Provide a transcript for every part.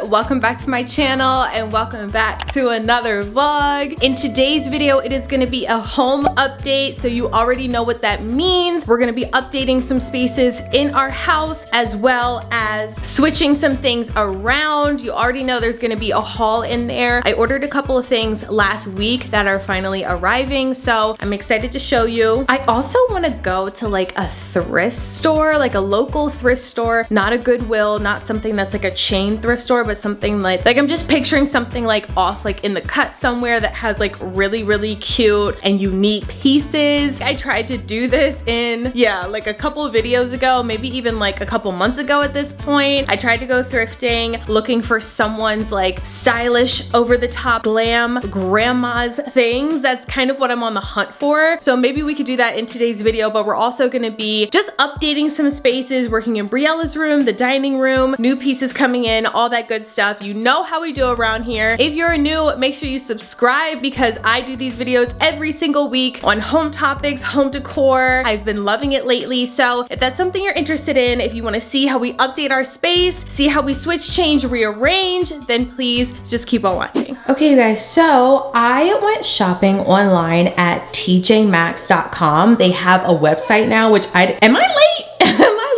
welcome back to my channel and welcome back to another vlog. In today's video, it is gonna be a home update, so you already know what that means. We're gonna be updating some spaces in our house as well as switching some things around. You already know there's gonna be a haul in there. I ordered a couple of things last week that are finally arriving, so I'm excited to show you. I also wanna go to like a thrift store, like a local thrift store, not a Goodwill, not something that's like a chain thrift store, but something like I'm just picturing something like off like in the cut somewhere that has like really cute and unique pieces. I tried to do this in, like a couple of videos ago, maybe even like a couple months ago at this point. I tried to go thrifting, looking for someone's like stylish, over the top glam grandma's things. That's kind of what I'm on the hunt for. So maybe we could do that in today's video, but we're also gonna be just updating some spaces, working in Briella's room, the dining room, new pieces coming in, all that good stuff. You know how we do around here. If you're new, make sure you subscribe because I do these videos every single week on home topics, home decor. I've been loving it lately. So if that's something you're interested in, if you want to see how we update our space, see how we switch, change, rearrange, then please just keep on watching. Okay, you guys, so I went shopping online at tjmaxx.com. They have a website now, which am I late?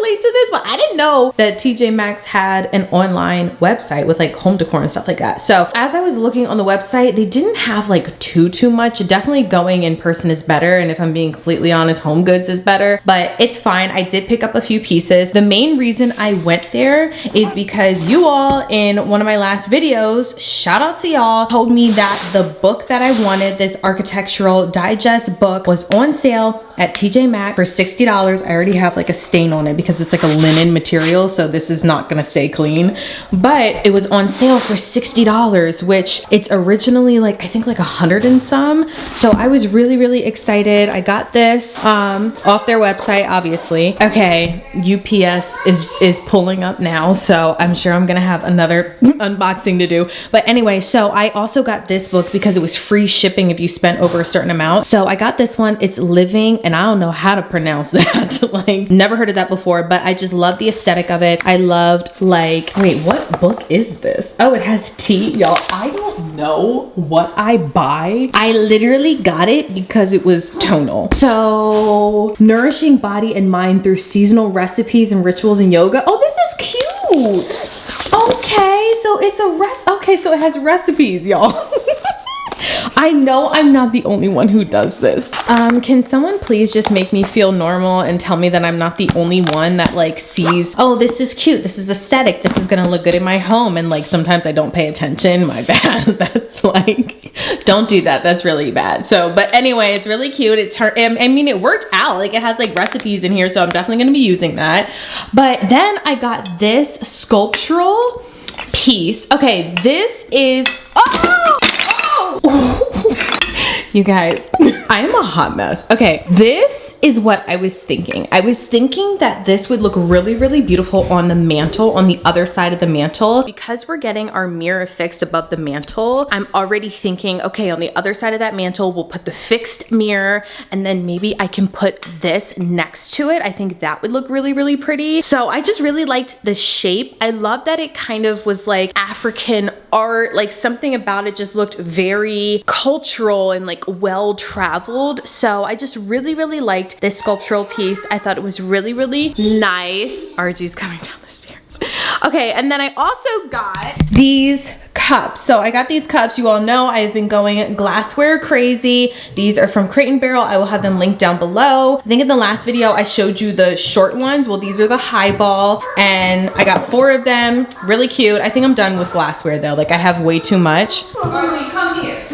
To this, but I didn't know that TJ Maxx had an online website with like home decor and stuff like that. So as I was looking on the website, they didn't have like too much. Definitely going in person is better, and if I'm being completely honest, Home Goods is better, but it's fine. I did pick up a few pieces. The main reason I went there is because you all in one of my last videos, shout out to y'all, told me that the book that I wanted, this architectural digest book, was on sale at TJ Maxx for $60. I already have like a stain on it because it's like a linen material, so this is not gonna stay clean, but it was on sale for $60, which it's originally like, I think like 100 and some. So I was really excited. I got this off their website, obviously. Okay, UPS is pulling up now, so I'm sure I'm gonna have another unboxing to do. But anyway, so I also got this book because it was free shipping if you spent over a certain amount. So I got this one. It's Living, and I don't know how to pronounce that. Like, never heard of that before, but I just love the aesthetic of it. I loved, like, wait, what book is this? Oh, it has tea. Y'all, I don't know what I buy. I literally got it because it was tonal. So, nourishing body and mind through seasonal recipes and rituals and yoga. Oh, this is cute. Okay, so it's okay, so it has recipes, y'all. I know I'm not the only one who does this. Can someone please just make me feel normal and tell me that I'm not the only one that like sees, oh, this is cute, this is aesthetic, this is gonna look good in my home, and like sometimes I don't pay attention. My bad. That's like, don't do that, that's really bad. So, but anyway, it's really cute. I mean, it worked out. Like, it has like recipes in here, so I'm definitely gonna be using that. But then I got this sculptural piece. Okay, this is, you guys, I am a hot mess. Okay, this is what I was thinking. I was thinking that this would look really beautiful on the mantle, on the other side of the mantle. Because we're getting our mirror fixed above the mantle, I'm already thinking, okay, on the other side of that mantle, we'll put the fixed mirror, and then maybe I can put this next to it. I think that would look really pretty. So I just really liked the shape. I love that it kind of was like African art, like something about it just looked very cultural and like well traveled. So I just really liked this sculptural piece. I thought it was really nice. RG's coming down the stairs. Okay, and then I also got these cups. So I got these cups. You all know I've been going glassware crazy. These are from Crate & Barrel. I will have them linked down below. I think in the last video I showed you the short ones. Well, these are the highball, and I got 4 of them. Really cute. I think I'm done with glassware though. Like, I have way too much. RG, come here.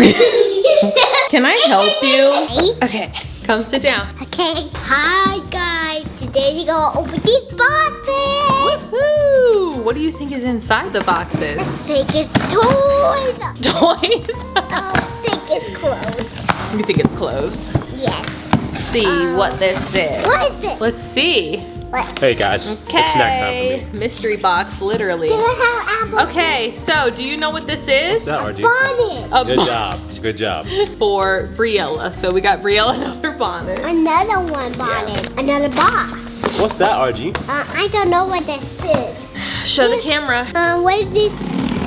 Can I help you? Okay, come sit down. Okay, hi guys. Today we're gonna open these boxes. Woohoo! What do you think is inside the boxes? I think it's toys. Toys? I think it's clothes. You think it's clothes? Yes. Let's see what this is. What is it? Let's see. What? Hey guys, Okay. it's snack time for me. Mystery box, literally. Did I have apple? Okay, so do you know what this is? What's that, RG? Bonnet. A Good bonnet job. It's a good job. for Briella. So we got Briella another bonnet. Another one bonnet. Another box. What's that, RG? I don't know what this is. Show the camera. What is this?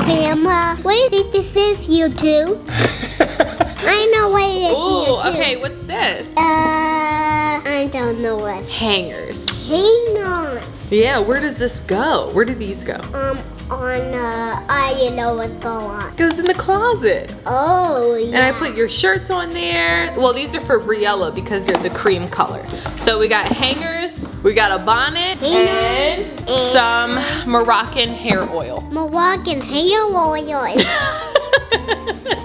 Grandma, what do you think this is, you two? I know what it is, Ooh, you two. okay, what's this? I don't know what. Hangers. Hang on. Yeah, where does this go? Where do these go? I know what's going on. Goes in the closet. Oh, yeah. And I put your shirts on there. Well, these are for Briella because they're the cream color. So we got hangers, we got a bonnet, and some Moroccan hair oil. Moroccan hair oil.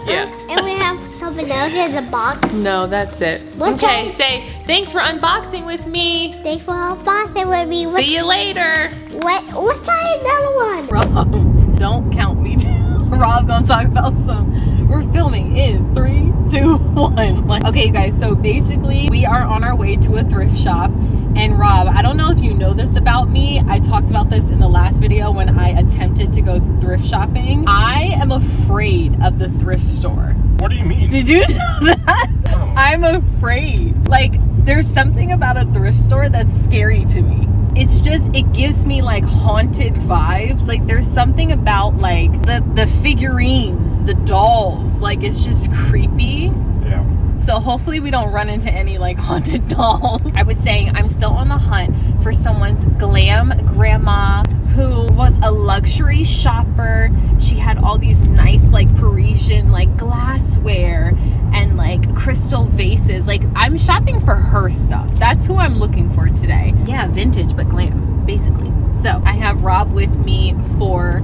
Yeah. And we have something else in the box. No, that's it. What's Okay, that? say thanks for unboxing with me. Thanks for unboxing with me. See you later. What's another one? Rob, don't count me down. Rob gonna talk about some. We're filming in 3, 2, 1. Okay, you guys, so basically we are on our way to a thrift shop. And Rob, I don't know if you know this about me. I talked about this in the last video when I attempted to go thrift shopping. I am afraid of the thrift store. What do you mean? Did you know that? No. I'm afraid. Like, there's something about a thrift store that's scary to me. It's just, it gives me like haunted vibes. Like there's something about like the figurines, the dolls, like it's just creepy. Yeah. So hopefully we don't run into any like haunted dolls. I was saying I'm still on the hunt for someone's glam grandma who was a luxury shopper. She had all these nice like Parisian like glassware and like crystal vases. Like I'm shopping for her stuff. That's who I'm looking for today. Yeah, vintage but glam, basically. So I have Rob with me for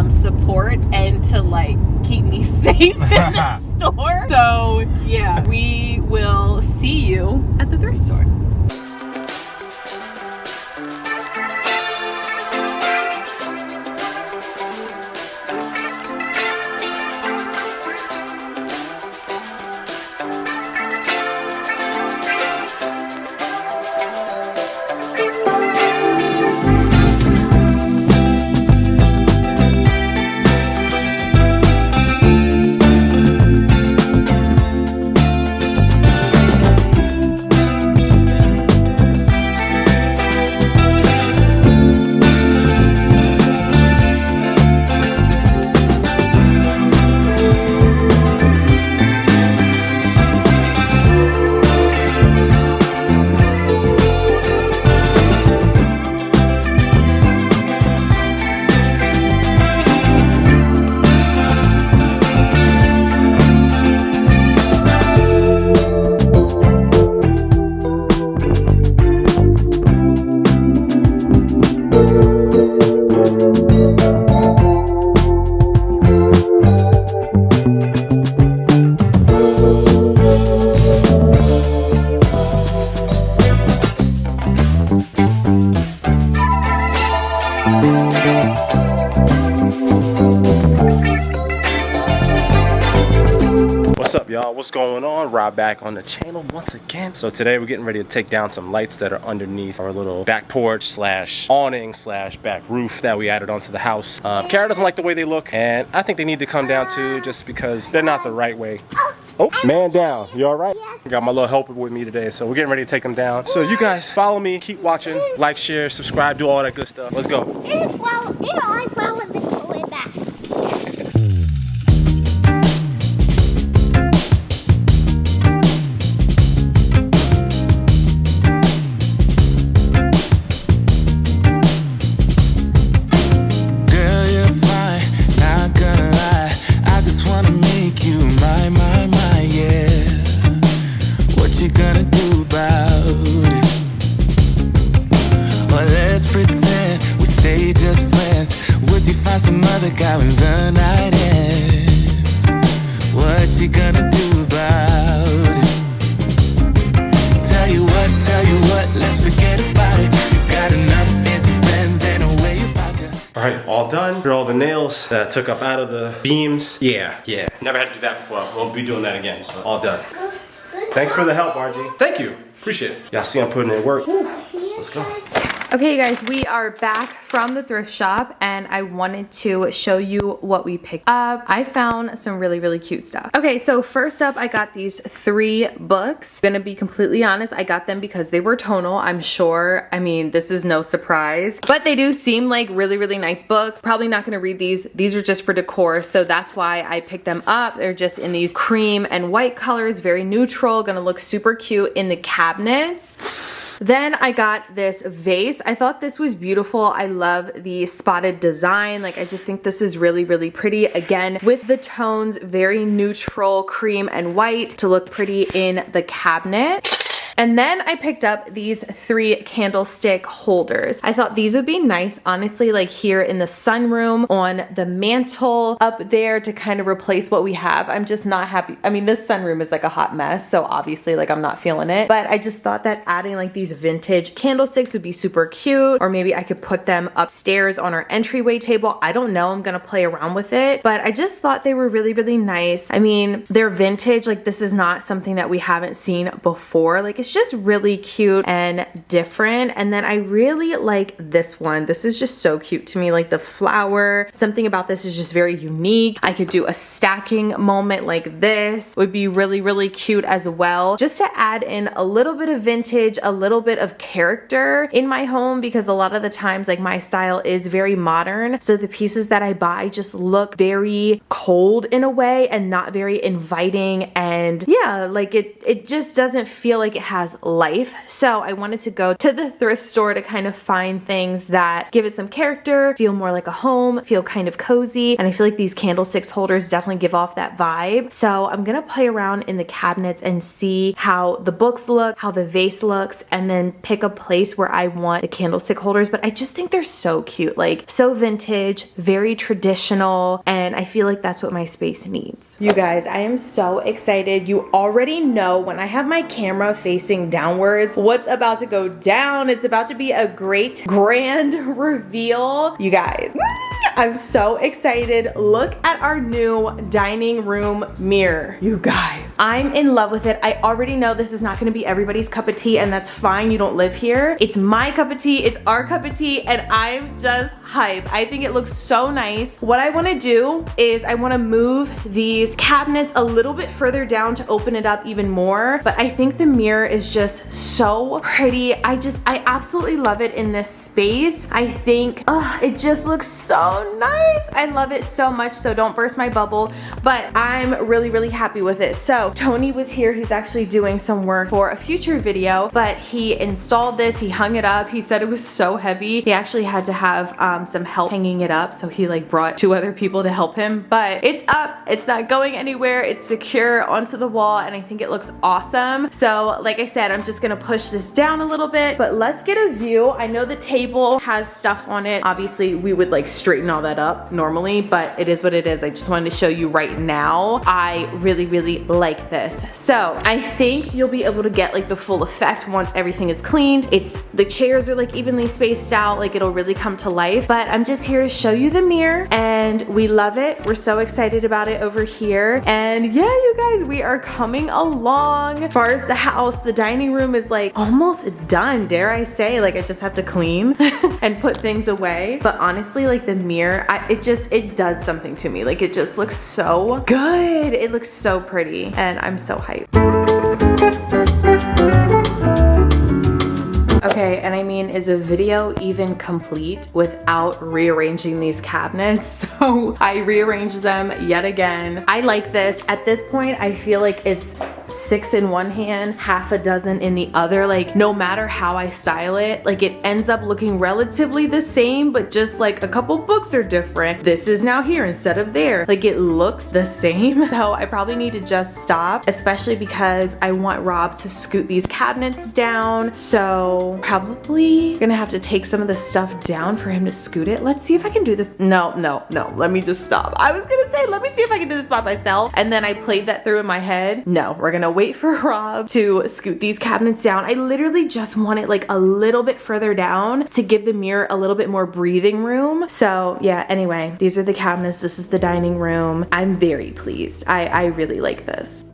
support and to like keep me safe in the store. So yeah, we will see you at the thrift store. What's up, y'all? What's going on? Rob back on the channel once again. So today we're getting ready to take down some lights that are underneath our little back porch slash awning slash back roof that we added onto the house. Cara doesn't like the way they look, and I think they need to come down too, just because they're not the right way. Oh, man down. You all right? I got my little helper with me today, so we're getting ready to take them down. So you guys follow me, keep watching, like, share, subscribe, do all that good stuff. Let's go. I follow the way back. Guy when the night ends, what you gonna do about it? Tell you what, let's forget about it. You've got enough fancy friends and a way about you. All right, all done. Here are all the nails that I took up out of the beams. Yeah. Never had to do that before. Won't be doing that again. All done. Thanks for the help, RG. Thank you. Appreciate it. Y'all see I'm putting in work. Let's go. Okay, you guys, we are back from the thrift shop and I wanted to show you what we picked up. I found some really, really cute stuff. Okay, so first up, I got these 3 books. I'm gonna be completely honest, I got them because they were tonal, I'm sure. I mean, this is no surprise, but they do seem like really, really nice books. Probably not gonna read these. These are just for decor, so that's why I picked them up. They're just in these cream and white colors, very neutral, gonna look super cute in the cabinets. Then I got this vase. I thought this was beautiful. I love the spotted design. Like, I just think this is really, really pretty. Again, with the tones, very neutral, cream and white to look pretty in the cabinet. And then I picked up these 3 candlestick holders. I thought these would be nice, honestly, like here in the sunroom, on the mantle up there to kind of replace what we have. I'm just not happy. I mean, this sunroom is like a hot mess, so obviously like I'm not feeling it. But I just thought that adding like these vintage candlesticks would be super cute, or maybe I could put them upstairs on our entryway table. I don't know, I'm gonna play around with it, but I just thought they were really, really nice. I mean, they're vintage, like this is not something that we haven't seen before. Like, it's just really cute and different. And then I really like this one. This is just so cute to me, like the flower. Something about this is just very unique. I could do a stacking moment like this. Would be really, really cute as well. Just to add in a little bit of vintage, a little bit of character in my home, because a lot of the times like my style is very modern. So the pieces that I buy just look very cold in a way and not very inviting. And yeah, like it just doesn't feel like it has life. So I wanted to go to the thrift store to kind of find things that give it some character, feel more like a home, feel kind of cozy. And I feel like these candlesticks holders definitely give off that vibe. So I'm gonna play around in the cabinets and see how the books look, how the vase looks, and then pick a place where I want the candlestick holders. But I just think they're so cute, like so vintage, very traditional, and I feel like that's what my space needs. You guys, I am so excited. You already know when I have my camera facing downwards what's about to go down. It's about to be a great grand reveal. You guys, I'm so excited. Look at our new dining room mirror. You guys, I'm in love with it. I already know this is not gonna be everybody's cup of tea, and that's fine. You don't live here. It's my cup of tea, it's our cup of tea, and I'm just hype. I think it looks so nice. What I wanna do is I wanna move these cabinets a little bit further down to open it up even more, but I think the mirror is just so pretty. I absolutely love it in this space. I think, it just looks so nice. I love it so much, so don't burst my bubble, but I'm really, really happy with it. So Tony was here. He's actually doing some work for a future video, but he installed this, he hung it up. He said it was so heavy. He actually had to have some help hanging it up, so he like brought 2 other people to help him, but it's up. It's not going anywhere. It's secure onto the wall, and I think it looks awesome. So like I said, I'm just gonna push this down a little bit, but let's get a view. I know the table has stuff on it. Obviously we would like straighten all that up normally, but it is what it is. I just wanted to show you right now. I really, really like this. So I think you'll be able to get like the full effect once everything is cleaned. The chairs are like evenly spaced out, like it'll really come to life. But I'm just here to show you the mirror, and we love it. We're so excited about it over here. And yeah, you guys, we are coming along. As far as the house, the dining room is like almost done, dare I say. Like I just have to clean and put things away. But honestly, like the mirror, it does something to me. Like it just looks so good. It looks so pretty, and I'm so hyped. Okay, and I mean, is a video even complete without rearranging these cabinets? So I rearranged them yet again. I like this. At this point, I feel like it's 6 in one hand, half a dozen in the other. Like no matter how I style it, like it ends up looking relatively the same, but just like a couple books are different. This is now here instead of there. Like it looks the same. So I probably need to just stop, especially because I want Rob to scoot these cabinets down. So probably gonna have to take some of the stuff down for him to scoot it. Let's see if I can do this. No, let me just stop. I was gonna say, let me see if I can do this by myself. And then I played that through in my head. No, we're gonna wait for Rob to scoot these cabinets down. I literally just want it like a little bit further down to give the mirror a little bit more breathing room. So yeah, anyway, these are the cabinets. This is the dining room. I'm very pleased. I really like this.